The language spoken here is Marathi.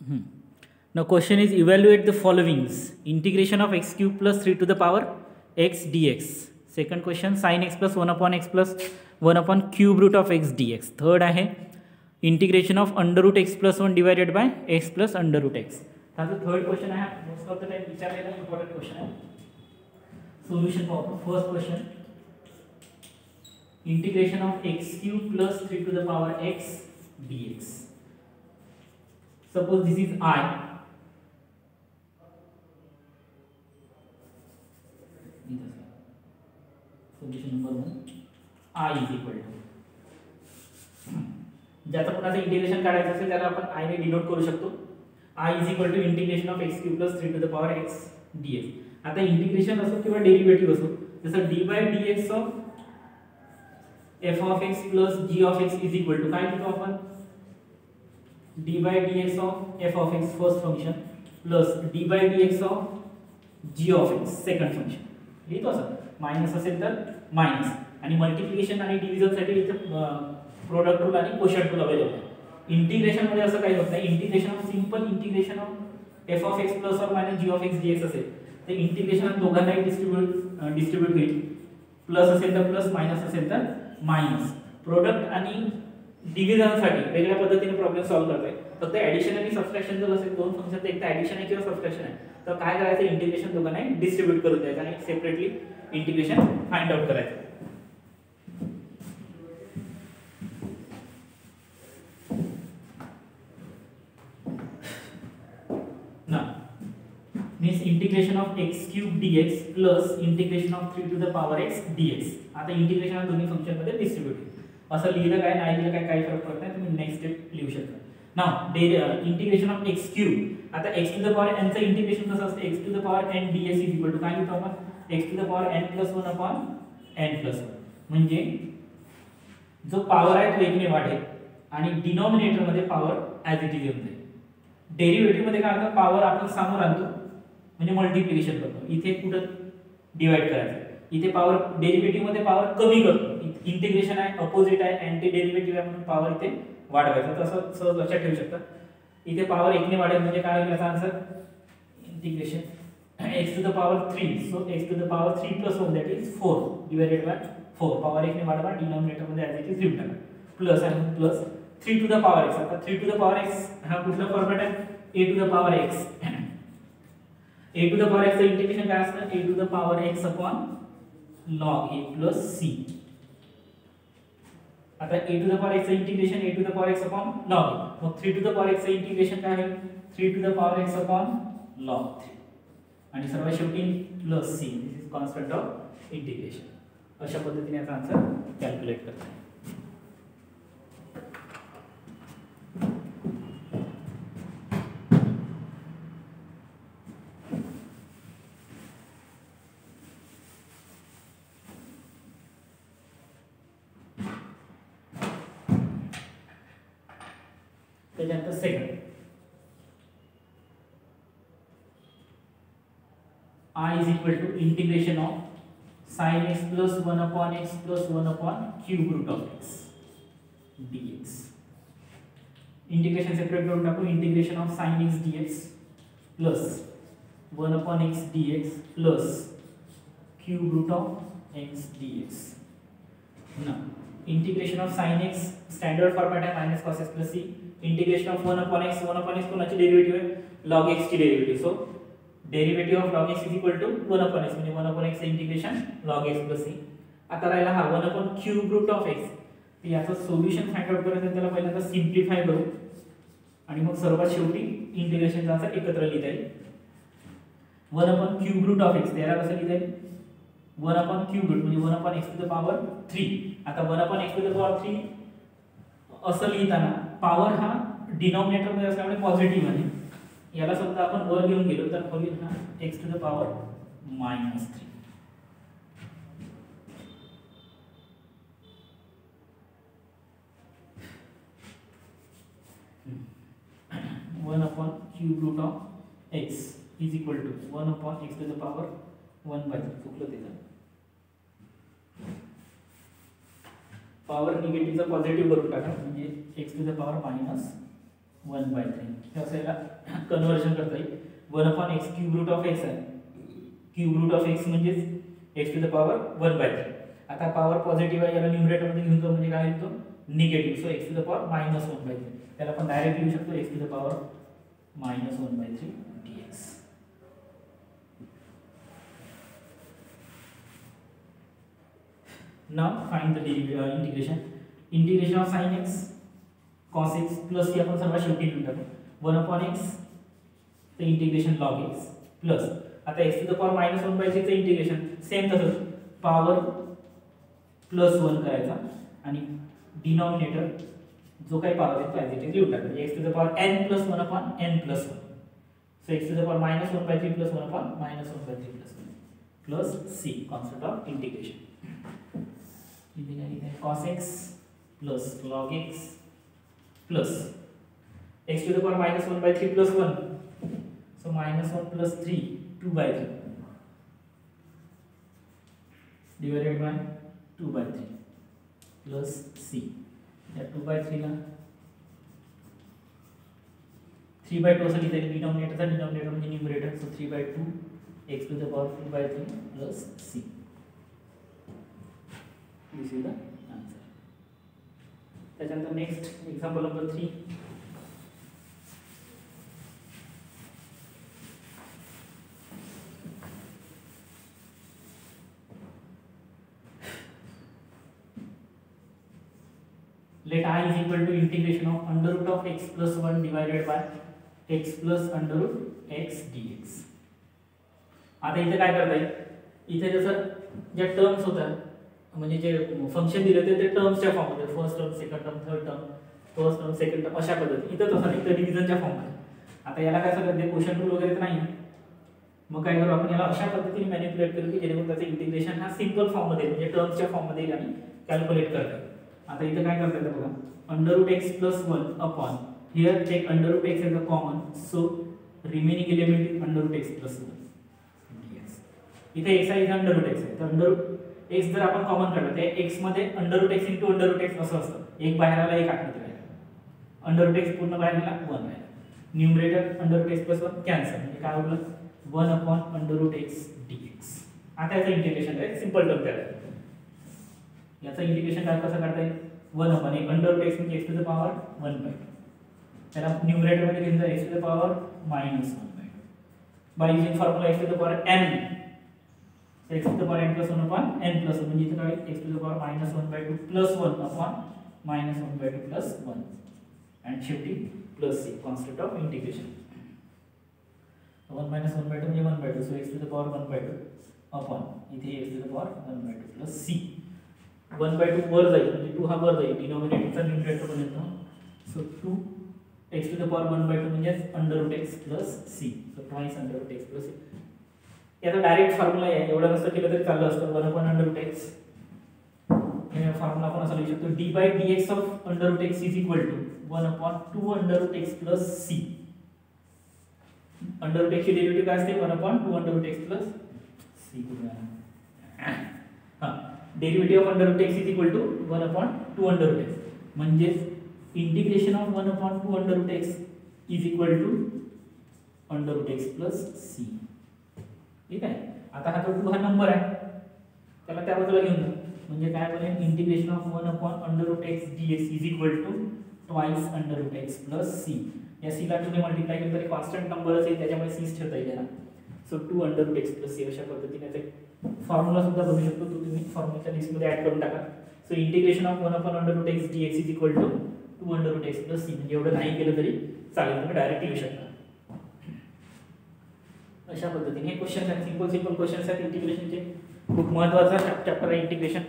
Now question is evaluate the followings: integration of x cube plus 3 to the power x dx. Second question sin x plus 1 upon x plus 1 upon cube root of x dx. Third आहे integration of under root x plus 1 divided by x plus under root x. हा जो third question आहे most of the time विचारलेला important question आहे. Solution पाहू. First question, integration of x cube plus 3 to the power x dx. Suppose this is I. Solution number 1, I is equal to, ज्याचं पुन्हा इंटिग्रेशन काढायचं असेल त्याला आपण I ने डिनोट करू शकतो. I is equal to integration of x cube plus 3 to the power x dx. आता इंटिग्रेशन असो किंवा डेरिव्हेटिव्ह असो, जसं d by dx of f of x plus g of x is equal to काय लिहितो आपण, d by dx of f of x first function plus d by dx of g of x second function. लिहितो असं, मायनस असेल तर मायनस, आणि मल्टिप्लिकेशन आणि डिव्हिजन साठी इथे प्रोडक्ट रूल आणि कोशंट रूल अवेलेबल आहे. इंटिग्रेशन मध्ये असं काही होत नाही. Integration of simple integration of f of x plus or minus g of x dx असेल तर इंटिग्रेशन दोघांनाही डिस्ट्रीब्यूट होईल. प्लस असेल तर प्लस, मायनस असेल तर मायनस. प्रोडक्ट आणि डिव्हिजन साठी वेगळ्या पद्धतीने प्रॉब्लेम सॉल्व्ह करताय. फक्त ॲडिशन आणि सबट्रॅक्शन जर असेल दोन फंक्शनचं एक तर ॲडिशन आहे किंवा सबट्रॅक्शन आहे तर काय करायचं, इंटिग्रेशन दोघांनाही डिस्ट्रीब्यूट करून द्यायचं आणि सेपरेटली इंटिग्रेशन फाइंड आउट करायचं. ना means integration of x cube dx plus integration of 3 to the power x dx. आता इंटिग्रेशन दोन्ही फंक्शन मध्ये डिस्ट्रीब्यूट असं लिहिलं काय नाही लिहिलं काय काही फरक पडत नाही, तुम्ही नेक्स्ट स्टेप लिहू शकता. Now integration of x cube, आता x to the power n चं इंटिग्रेशन कसं असतं, x to the power n ds is equal to काय लिहितो आपण, x to the power n plus 1 upon n plus 1. म्हणजे जो पॉवर आहे तो एक ने वाढेल आणि डिनॉमिनेटर मध्ये पॉवर ॲज इट इज येऊन जाईल. डेरिव्हेटिव्ह मध्ये काय होतं, पॉवर आपण समोर आणतो म्हणजे मल्टिप्लिकेशन करतो, इथे कुठं डिवाइड करायचं, इथे पॉवर डेरिव्हेटिव्ह मध्ये पॉवर कमी करतो. इंटिग्रेशन आहे, अपोजिट आहे, अँटी डेरिव्हेटिव्ह आहे म्हणून पॉवर इथे वाढवायचं. तसं सहज लक्षात ठेवू शकता. इथे पॉवर 1 ने वाढेल म्हणजे काय होईल याचा answer, integration x to the power 3, so x to the power 3 plus 1 that is 4 divided by 4. Power 1 ने वाढवा, डिनॉमिनेटर मध्ये ॲज इट इज लिहून टाका, प्लस आणि plus 3 to the power x. आता 3 टू द पॉवर x हा कुठला फॉर्मॅट आहे, a to the power x. a to the power x चं इंटिग्रेशन काय असतं, a to the power x upon log a plus c. आता a to the power x चं integration a to the power x upon log a. मग 3 टू द पॉवर x चं इंटिग्रेशन काय आहे, 3 to the power x upon log 3 आणि सर्व शेवटी plus c. This is constant of integration. अशा पद्धतीने याचा आन्सर कॅल्क्युलेट करता. त्याच्यानंतर second, I is equal to integration of sin x plus 1 upon x plus 1 upon cube root of x dx. Integration separate करून टाकू. Integration of sin x dx plus 1 upon x dx plus cube root of x dx. Now integration of sin x standard format आहे minus cos x plus c. Integration of 1 upon x कोणाची डेरिव्हेटिव्ह आहे, log x ची डेरिव्हेटिव्ह. So derivative of log x is equal to 1 upon x म्हणजे 1 upon x चे integration log x plus c. आता राहिला हा 1 upon cube root of x. तर याचं सोल्युशन फाइंड आउट करायचं, त्याला पहिल्यांदा सिम्प्लिफाय करू आणि मग सर्वात शेवटी इंटिग्रेशनचा आन्सर एकत्र लिहिता येईल. 1 upon cube root of x त्याला कसं लिहिता येईल, 1 upon cube root म्हणजे 1 upon x to the power 3. आता 1 upon x to the power 3 असं लिहिताना पॉवर हा डिनॉमिनेटर मध्ये असल्यामुळे पॉझिटिव्ह आहे. याला समजा आपण वर घेऊन गेलो तर होईल हा x to the power -3. 1 upon cube root of x is equal to 1 upon x to the power 1/3. चुकलं तिथं, पॉवर निगेटिव्हचा पॉझिटिव्ह करून टाका म्हणजे x to the power -1 1/3 हे असं याला कन्वर्जन करता येईल. 1/x cube root of x आहे. क्यूब रूट ऑफ x म्हणजेच x टू द पॉवर 1/3. आता पॉवर पॉझिटिव्ह आहे, याला न्यूमरेटर मध्ये घेऊन जाऊ म्हणजे काय होतो negative. So x to the power -1/3. त्याला आपण डायरेक्ट लिहू शकतो x to the power -1/3 dx. Now find the integration. Integration of sin x cos x plus हे आपण सर्व शेवटी लिहून टाकू. 1/x तर इंटिग्रेशन log x प्लस आता x टू द पॉवर -1/3 चं इंटिग्रेशन सेम तसंच पॉवर +1 करायचा आणि डिनॉमिनेटर जो काही पॉवर आहे तो ॲज इट इज लिहून टाकायचा. x to the power n + 1/n + 1. So x to the power -1/3 + 1/-1/3 + 1 plus c concept of integration. इथे cos x plus log x plus x to the power -1/3 + 1. So -1 + 3 2/3 divided by 2/3 plus c. या 2/3 ला 3/2 असं लिहिता येईल. डिनॉमिनेटर म्हणजे numerator. So 3/2 x to the power 2/3 plus c. This is the answer. त्याच्यानंतर next example number 3. Let I is equal to integration of under root of x plus 1 divided by x plus under root x dx. आता इथे काय करता येईल, इथे जसं ज्या टर्म्स होतात म्हणजे जे फंक्शन दिले होते ते टर्म्सच्या फॉर्ममध्ये first term second term third term first term second term अशा पद्धती. इथं तसं नाही, तर डिव्हिजनच्या फॉर्ममध्ये. आता याला काय सगळं क्वेश्चन रूल वगैरे तर नाही, मग काय करू आपण याला अशा पद्धतीने मॅनिप्युलेट करू की जेणेकरून त्याचं इंटिग्रेशन हा सिंपल फॉर्ममध्ये म्हणजे टर्म्सच्या फॉर्ममध्ये येईल आणि कॅल्क्युलेट करता येईल. आता इथं काय करता येतं बघा, √x + 1 upon here take √x as a common. So remaining element is √x + 1 dx. इथे x इज √x आहे, तर x जर आपण कॉमन काढलं तर x मध्ये √x * √x असं असतं. एक बाहेर आला एक आतमध्ये राहिला. √x पूर्ण बाहेर गेला 1 राहिला. न्यूमरेटर √x + 1 कॅन्सल म्हणजे काय उरलं 1/√x dx. आता याचं इंटिग्रेशन आहे सिंपल टर्म त्याला. याचं इंटिग्रेशन काय कसं काढता येईल 1/1 √x म्हणजे x टू द पॉवर 1/2. त्याला न्यूमरेटर मध्ये घेऊन जा x to the power -1/2 by using formula x to the power n. x to the power n + 1/n + 1 म्हणजे इथे काय x to the power -1/2 + 1 upon -1/2 + 1 and शेवटी plus c concept of integration. 1 - 1/2 म्हणजे 1/2. So x to the power 1/2 upon इथे x to the power 1/2 plus c. 1/2 वर जाईल म्हणजे 2 हा वर जाईल डिनॉमिनेटरचा न्यूमरेटर पर्यंत. So 2 x to the power 1/2 म्हणजे √x plus c. So twice √x plus c. याचा डायरेक्ट फॉर्म्युला आहे, एवढं नसतं केलं तरी चाललं असतं. 1/√x हे फॉर्म्युला आपण असं लिहू शकतो d/dx of √x is equal to 1/2√x plus c. √x ची डेरिव्हेटिव्ह काय असते 1/2√x प्लस c. हां, derivative of √x is equal to 1/2√x म्हणजे integration of 1/2√x is equal to √x plus c. ठीक आहे. आता हा जो 2 हा नंबर आहे त्याला त्या बाजूला घेऊन जा म्हणजे काय बनेल integration of 1/√x dx is equal to twice √x plus c. या c ला 2 ने मल्टिप्लाय केलं तरी कॉन्स्टंट नंबर असेल त्याच्यामुळे c च ठेवता येईल याला. सो 2/√x प्लस c अशा पद्धतीने ते फॉर्म्युला सुद्धा बनवू शकतो. तो तुम्ही फॉर्म्युलाच्या लिस्ट मध्ये ऍड करून टाका. So integration of 1/√x dx is equal to 2/√x plus c म्हणजे एवढं नाही केलं तरी चालेल, तुम्ही डायरेक्ट लिहू शकता. अशा पद्धतीने हे क्वेश्चन आहेत, सिंपल क्वेश्चन्स आहेत इंटिग्रेशनचे. खूप महत्त्वाचा चॅप्टर आहे इंटिग्रेशन.